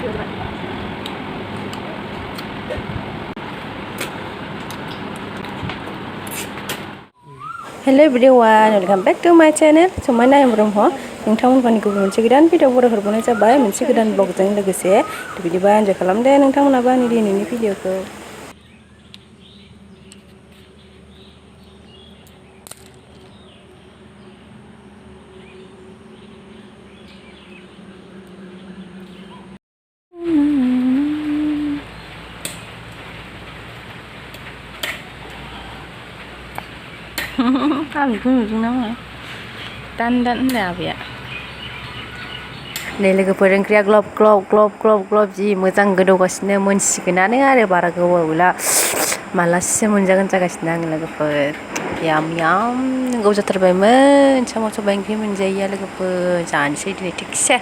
Hello everyone, welcome back to my channel. Sumana yang Brahma. नोंथांमोन बानि गुबुन मोनसे गोदान भिडिअ बर हरबावनाय जाबाय मोनसे गोदान ब्लगजों लोगोसे बिदिबा एन्जय खालामदो नोंथांमोनाबो आंनि दिनैनि भिडिअखौ आं बेखौ नुदों नामा दान होनदों आबैया नै लोगोफोर ओंख्रिया ग्लब ग्लब ग्लब ग्लब ग्लब जि मोजां गोदौगासिनो मोनसिगोनानो आरो बारा गोबाव गैला मालासो मोनजागोन जागासिनो आङो लोगोफोर याम याम गोबाव जाथारबायमोन साम' सबाय ओंख्रि मोनजायैया लोगोफोर जानोसै दिनै थिगसे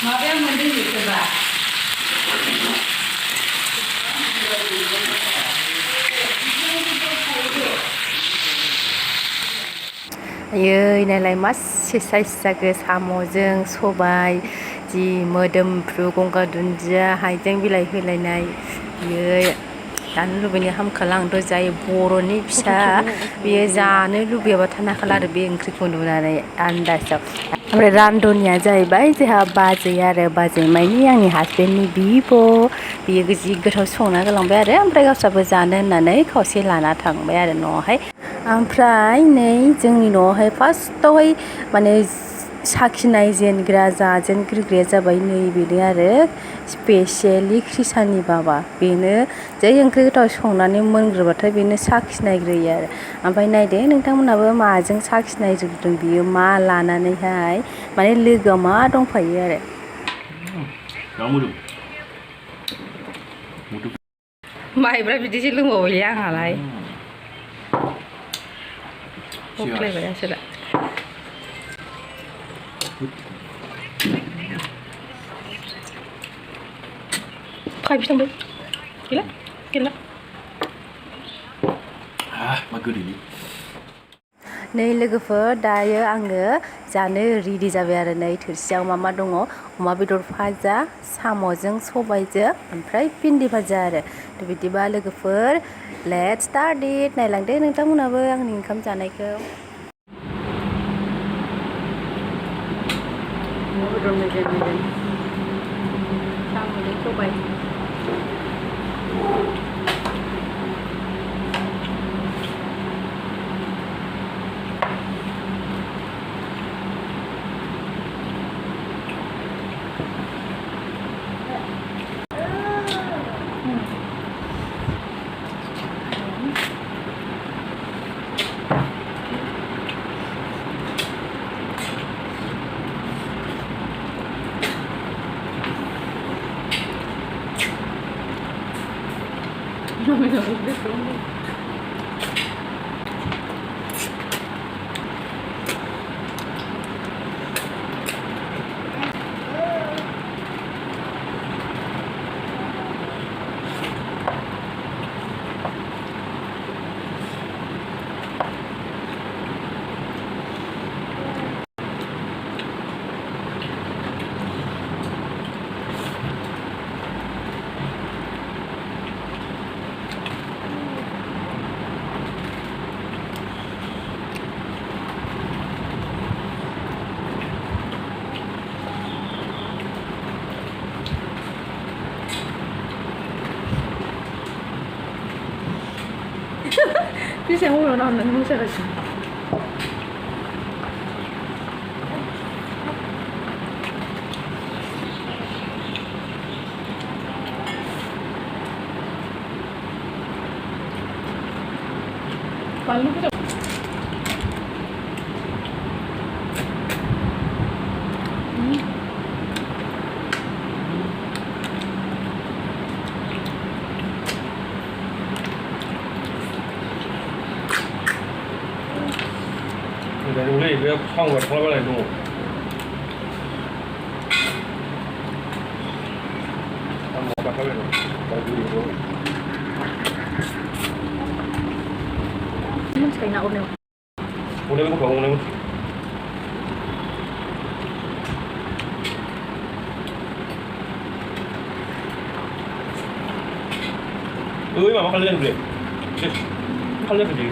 माबाया मोनदों बिसोरबा आयै नायलाय मासे साइज जागो साम'जों सबाय जि मोदोमफ्रु गंगार दुन्दिया हाइजें बिलाइ होलायनाय बियो जानो लुबैनो हामखाला आंथ' जाय बर'नि फिसा बियो जानो लुबैयाबा थानो हाखाला आरो बे ओंख्रिखौ नुनानै आन्दाजाव ओमफ्राय रान्धनिया जाहैबाय जोंहा बाजै आरो बाजै मानि आंनि हासबेन्डनि बिब' बियो जि गोथाव संना गालांबाय आरो ओमफ्राय गावस्राबो जानो होननानै खावसे लाना थांबाय आरो न'आवहाय ओमफ्राय नै जोंनि न'आवहाय फार्स्टआवहाय माने साखिनाय जेनग्रा जाजेनग्रोग्राया जाबाय नैबेनो आरो स्पेसियेलि क्रिसानि बाबा बेनो जै ओंख्रि गोथाव संनानै मोनग्रोबाथाय बेनो साखिनायग्रोयो आरो ओमफ्राय नायदो नोंथांमोनहाबो माजों साखिनायग्रोदों बियो मा लानानैहाय माने लोगोआव मा दंफायो आरो माइब्रा बिदिसो लोंबावबाय आंहालाय बख्लायबाय आसोला खायफि थांबाय गैला गैला मा गोदैलै नै लोगोफोर दायो आङो जानो रेडि जाबाय आरो नै थोरसियाव मा दङ अमा बेदर भाजा साम'जों सबायजों ओमफ्राय भिन्दि भाजा आरो बिदिबा लोगोफोर लेट्स स्टार्ट इट नायलांदो नोंथांमोनाबो आंनि ओंखाम जानायखौ अमा बेदर मेजेम साम'जों सबाय No me lo gusta cómo. Bisa yang ulo naon nang musa kasi. Paano ko 우리 왜 상황을 돌아가려 해도 한번 가까이로 가지고 차이 나오네요. 오늘 거 오늘 mama kalian beli. Kalian beli.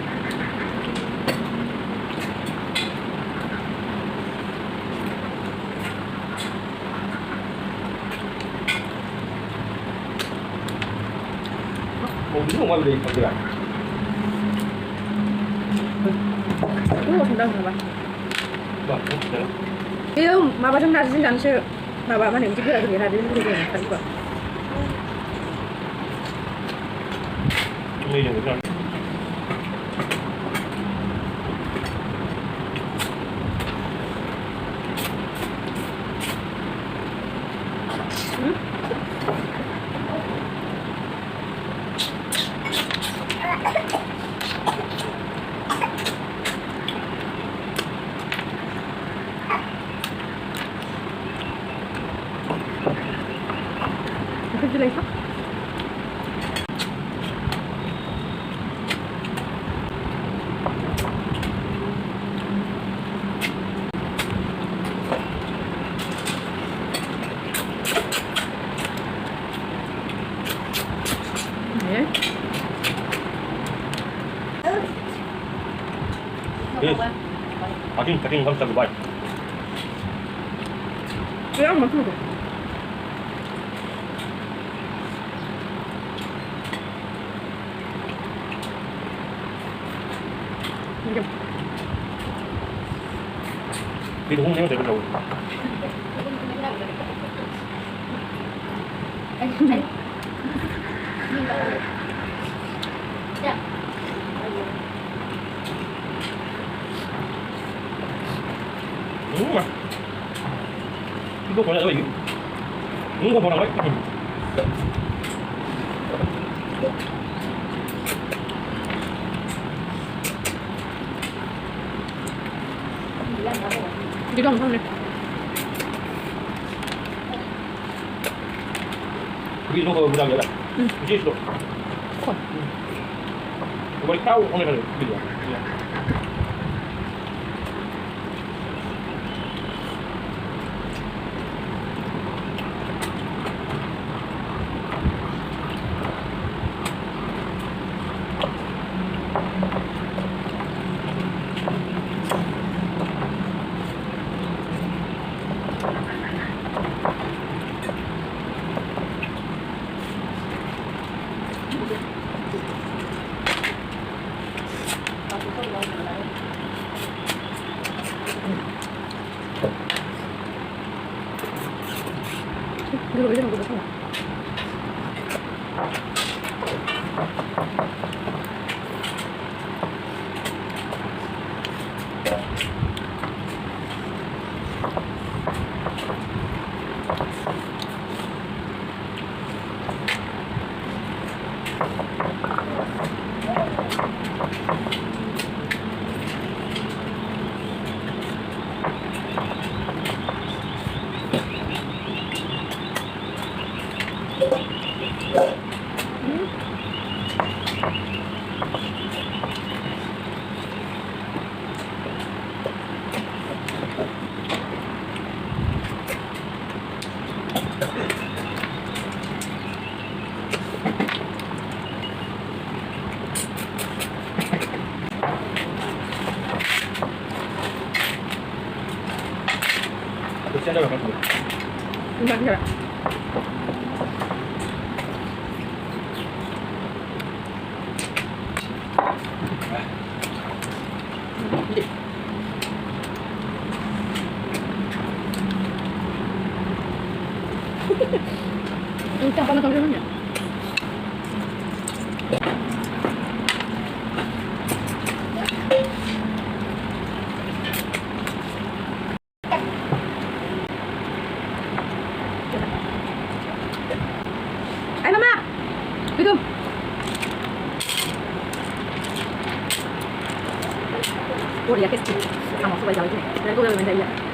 Mau bingung mau beli apa? संदों माबा Bah, बेयो माबाजों नारजिजों जानोसो माबा मा होनो बिदि गोरा गोरा नारजिजों Gora Gora खालिबा ini yang benar. Apa jelek tak? Yes. Saking kamu tak baik. Ya, macam tu. Di rumah ni ada tahu. Mà có lẽ là không có nào đấy. Đi đâu không này? Vì nó vừa vậy đấy. Chỉ số. Vậy tao không thể bây giờ. Dulu aja nunggu bersama. Kesian dah makan. Enggak enggak. Entah apa macam mana. Ayo mama, duduk. Oh dia kecil, sama suka jalan ini. Dan gue udah minta dia.